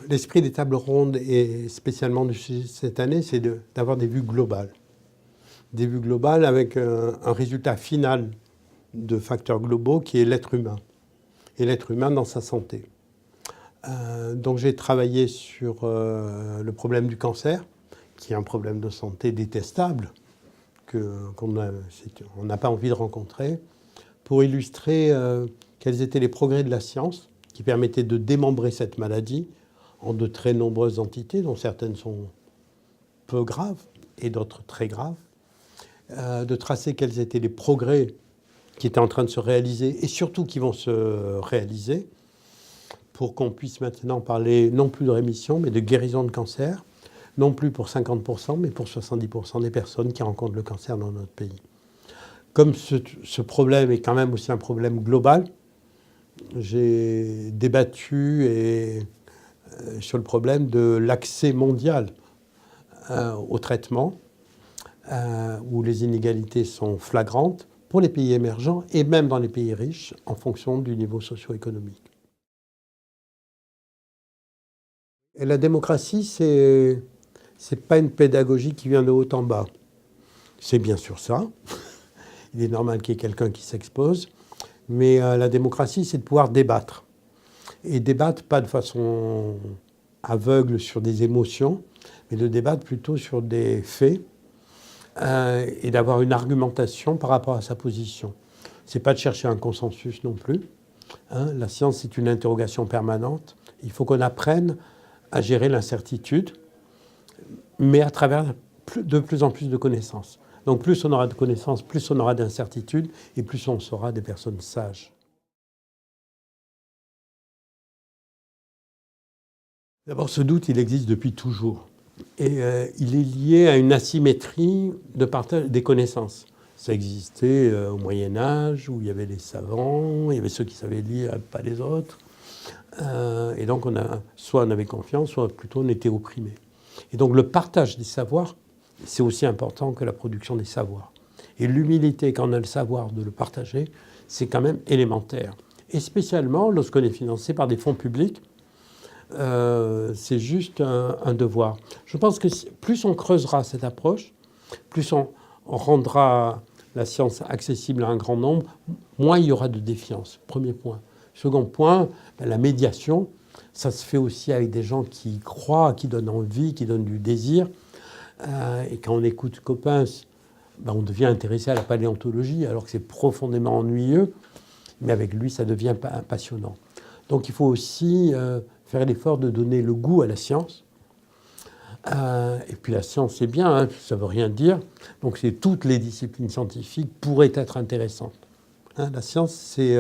l'esprit des tables rondes, et spécialement de cette année, c'est d'avoir des vues globales. Des vues globales avec un résultat final de facteurs globaux qui est l'être humain. Et l'être humain dans sa santé. Donc j'ai travaillé sur le problème du cancer, qui est un problème de santé détestable, qu'on n'a pas envie de rencontrer, pour illustrer quels étaient les progrès de la science qui permettaient de démembrer cette maladie en de très nombreuses entités, dont certaines sont peu graves et d'autres très graves, de tracer quels étaient les progrès qui étaient en train de se réaliser et surtout qui vont se réaliser pour qu'on puisse maintenant parler non plus de rémission, mais de guérison de cancer, non plus pour 50%, mais pour 70% des personnes qui rencontrent le cancer dans notre pays. Comme ce problème est quand même aussi un problème global, j'ai débattu sur le problème de l'accès mondial au traitement, où les inégalités sont flagrantes pour les pays émergents et même dans les pays riches en fonction du niveau socio-économique. Et la démocratie, c'est pas une pédagogie qui vient de haut en bas. C'est bien sûr ça. Il est normal qu'il y ait quelqu'un qui s'expose. Mais la démocratie, c'est de pouvoir débattre. Et débattre pas de façon aveugle sur des émotions, mais de débattre plutôt sur des faits et d'avoir une argumentation par rapport à sa position. C'est pas de chercher un consensus non plus. La science, c'est une interrogation permanente. Il faut qu'on apprenne à gérer l'incertitude, mais à travers de plus en plus de connaissances. Donc plus on aura de connaissances, plus on aura d'incertitudes, et plus on sera des personnes sages. D'abord, ce doute, il existe depuis toujours. Et il est lié à une asymétrie de partage des connaissances. Ça existait au Moyen-Âge, où il y avait les savants, il y avait ceux qui savaient lire, pas les autres. Et donc, soit on avait confiance, soit plutôt on était opprimé. Et donc, le partage des savoirs, c'est aussi important que la production des savoirs. Et l'humilité, quand on a le savoir, de le partager, c'est quand même élémentaire. Et spécialement, lorsqu'on est financé par des fonds publics, c'est juste un devoir. Je pense que plus on creusera cette approche, plus on rendra la science accessible à un grand nombre, moins il y aura de défiance. Premier point. Second point, la médiation, ça se fait aussi avec des gens qui croient, qui donnent envie, qui donnent du désir. Et quand on écoute Coppens, on devient intéressé à la paléontologie, alors que c'est profondément ennuyeux. Mais avec lui, ça devient passionnant. Donc il faut aussi faire l'effort de donner le goût à la science. Et puis la science, c'est bien, ça ne veut rien dire. Donc toutes les disciplines scientifiques pourraient être intéressantes. La science, c'est...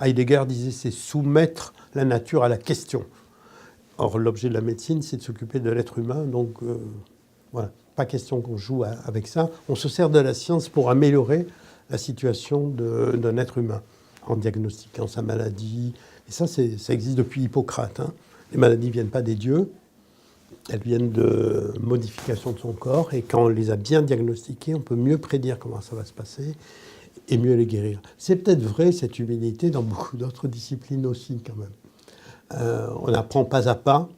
Heidegger disait, c'est soumettre la nature à la question. Or, l'objet de la médecine, c'est de s'occuper de l'être humain. Donc, voilà, pas question qu'on joue avec ça. On se sert de la science pour améliorer la situation d'un être humain, en diagnostiquant sa maladie. Et ça existe depuis Hippocrate. Les maladies ne viennent pas des dieux, elles viennent de modifications de son corps. Et quand on les a bien diagnostiquées, on peut mieux prédire comment ça va se passer et mieux les guérir. C'est peut-être vrai, cette humilité, dans beaucoup d'autres disciplines aussi, quand même. On apprend pas à pas.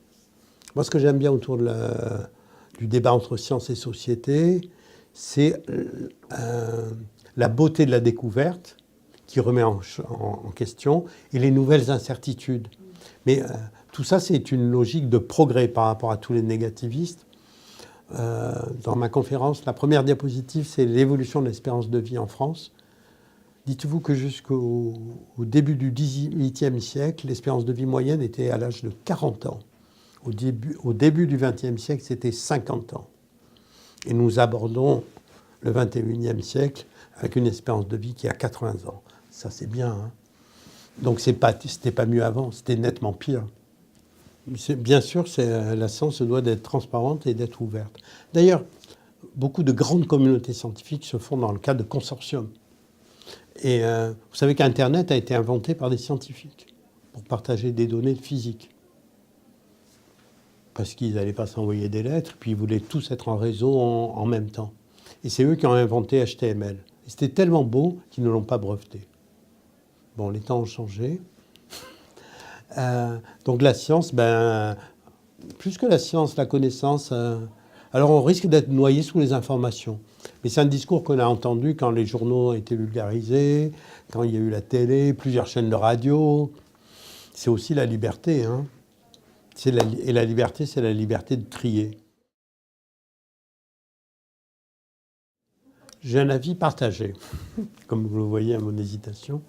Moi, ce que j'aime bien autour du débat entre science et société, c'est la beauté de la découverte qui remet en question et les nouvelles incertitudes. Mais tout ça, c'est une logique de progrès par rapport à tous les négativistes. Dans ma conférence, la première diapositive, c'est l'évolution de l'espérance de vie en France. Dites-vous que jusqu'au début du XVIIIe siècle, l'espérance de vie moyenne était à l'âge de 40 ans. Au début du XXe siècle, c'était 50 ans. Et nous abordons le XXIe siècle avec une espérance de vie qui a 80 ans. Ça, c'est bien. Donc, c'était pas mieux avant, c'était nettement pire. Bien sûr, la science se doit d'être transparente et d'être ouverte. D'ailleurs, beaucoup de grandes communautés scientifiques se font dans le cadre de consortiums. Et vous savez qu'Internet a été inventé par des scientifiques pour partager des données de physique. Parce qu'ils n'allaient pas s'envoyer des lettres, puis ils voulaient tous être en réseau en même temps. Et c'est eux qui ont inventé HTML. Et c'était tellement beau qu'ils ne l'ont pas breveté. Bon, les temps ont changé. Donc la science, plus que la science, la connaissance, alors on risque d'être noyé sous les informations. Mais c'est un discours qu'on a entendu quand les journaux ont été vulgarisés, quand il y a eu la télé, plusieurs chaînes de radio. C'est aussi la liberté, hein. Et la liberté, c'est la liberté de trier. J'ai un avis partagé, comme vous le voyez à mon hésitation.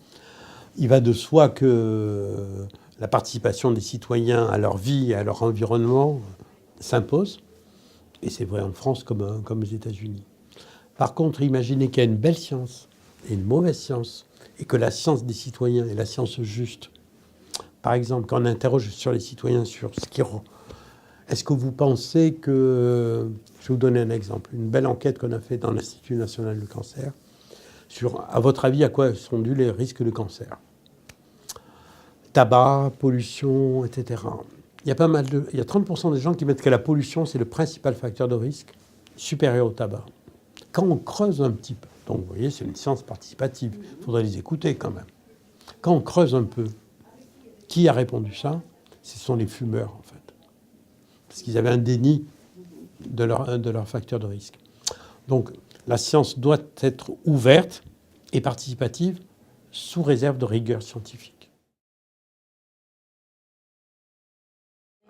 Il va de soi que la participation des citoyens à leur vie et à leur environnement s'impose. Et c'est vrai en France comme aux États-Unis. Par contre, imaginez qu'il y a une belle science et une mauvaise science, et que la science des citoyens est la science juste. Par exemple, quand on interroge sur les citoyens sur ce qui... Est-ce que vous pensez que... Je vais vous donner un exemple. Une belle enquête qu'on a faite dans l'Institut national du cancer sur, à votre avis, à quoi sont dus les risques de cancer. Tabac, pollution, etc. Il y a 30% des gens qui mettent que la pollution, c'est le principal facteur de risque supérieur au tabac. Quand on creuse un petit peu, donc vous voyez, c'est une science participative, il faudrait les écouter quand même. Quand on creuse un peu, qui a répondu ça? Ce sont les fumeurs, en fait. Parce qu'ils avaient un déni de leur facteur de risque. Donc, la science doit être ouverte et participative sous réserve de rigueur scientifique.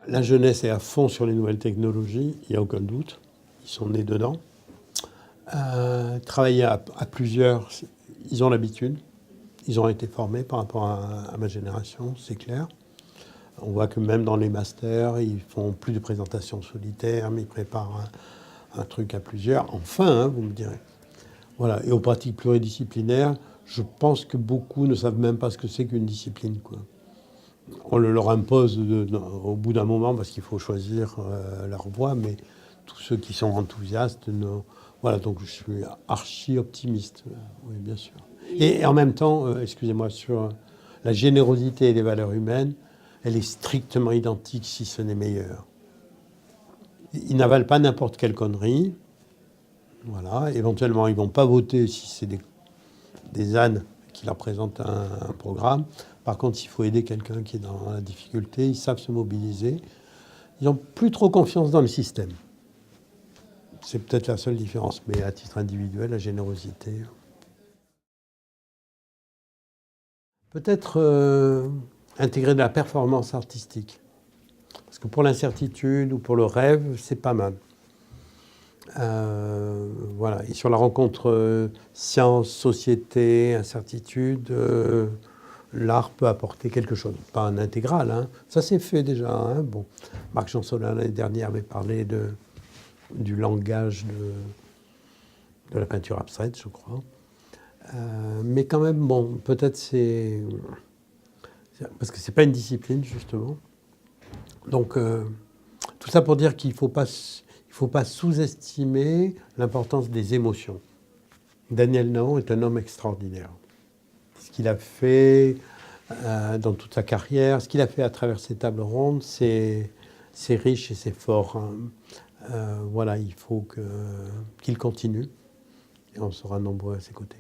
La jeunesse est à fond sur les nouvelles technologies, il n'y a aucun doute. Ils sont nés dedans. Travailler à plusieurs, ils ont l'habitude. Ils ont été formés par rapport à ma génération, c'est clair. On voit que même dans les masters, ils font plus de présentations solitaires, mais ils préparent un truc à plusieurs. Enfin, hein, vous me direz. Voilà. Et aux pratiques pluridisciplinaires, je pense que beaucoup ne savent même pas ce que c'est qu'une discipline, quoi. On le leur impose au bout d'un moment parce qu'il faut choisir leur voie, mais tous ceux qui sont enthousiastes, voilà, donc je suis archi optimiste, oui, bien sûr. Et en même temps, excusez-moi, sur la générosité et les valeurs humaines, elle est strictement identique, si ce n'est meilleure. Ils n'avalent pas n'importe quelle connerie. Voilà. Éventuellement, ils ne vont pas voter si c'est des ânes qui leur présentent un programme. Par contre, s'il faut aider quelqu'un qui est dans la difficulté, ils savent se mobiliser. Ils n'ont plus trop confiance dans le système. C'est peut-être la seule différence, mais à titre individuel, la générosité. Peut-être intégrer de la performance artistique. Parce que pour l'incertitude ou pour le rêve, c'est pas mal. Voilà. Et sur la rencontre science, société, incertitude, l'art peut apporter quelque chose. Pas un intégral, hein. Ça c'est fait déjà. Hein. Bon. Marc Jansolin, l'année dernière, avait parlé du langage de la peinture abstraite, je crois. Mais quand même, bon, peut-être c'est... Parce que c'est pas une discipline, justement. Donc, tout ça pour dire qu'il ne faut pas sous-estimer l'importance des émotions. Daniel Nahon est un homme extraordinaire. Ce qu'il a fait dans toute sa carrière, ce qu'il a fait à travers ces tables rondes, c'est riche et c'est fort. Hein. Voilà, il faut qu'il continue et on sera nombreux à ses côtés.